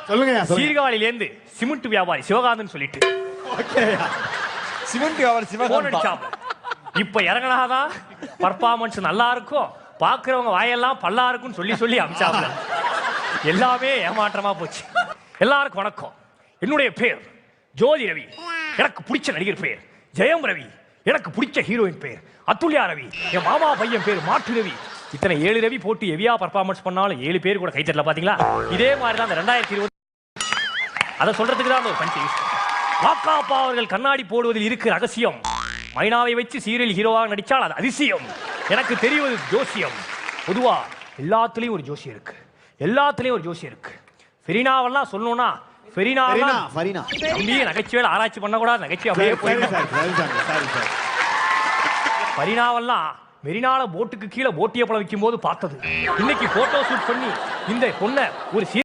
சொல்லுங்க. சீர்காழியிலேருந்து சிமெண்ட் வியாபாரி சிவகாந்தன் சொல்லிட்டு சிமெண்ட் வியாபாரி சிவகாந்தன் இப்ப இறங்கினாதான் பர்ஃபார்மன்ஸ் நல்லா இருக்கும், பாக்குறவங்க வாயெல்லாம் பல்லா இருக்கும்னு சொல்லி சொல்லி அமிச்சாப்ல. எல்லாமே ஏமாற்றமா போச்சு. எல்லாருக்கும் வணக்கம். என்னுடைய பேர் ஜோதி ரவி. எனக்கு பிடிச்ச நடிகர் பேர் ஜெயம் ரவி. எனக்கு பிடிச்ச ஹீரோயின் பேர் அத்துல்யா ரவி. என் மாமா பையன் பேர் மாட்டு ரவி. இத்தனை 7 ரவி போட்டு எவியா பர்ஃபார்மன்ஸ் பண்ணாலும் 7 பேர் கூட கைத்தட்டல. பாத்தீங்களா? இதே மாதிரி தான் 2020 அதை சொல்றதுக்கு தான் ஒரு பஞ்சு. வாக்காப்பா அவர்கள் கண்ணாடி போடுவதில் இருக்கு ரகசியம். மைனாவை வச்சு சீரியல் ஹீரோவாக நடிச்சால் அது அதிசயம். எனக்கு தெரிவது ஜோசியம். பொதுவா எல்லாத்துலயும் ஒரு ஜோசியம் இருக்கு. எல்லாத்துலயும் ஒரு ஜோசியம் இருக்கு. ஃபெரினாவெல்லாம் சொல்லணும்னா நகைச்சுவையில் ஆராய்ச்சி பண்ண கூடாது. நகைச்சுவை அப்படியே போயிடும். ஃபெரினாவெல்லாம் மெரினால போட்டுக்கு கீழே போட்டிய பழம் வைக்கும் போது பார்த்தது. இன்னைக்கு போட்டோ ஷூட் பண்ணி இந்த பொண்ணை ஒரு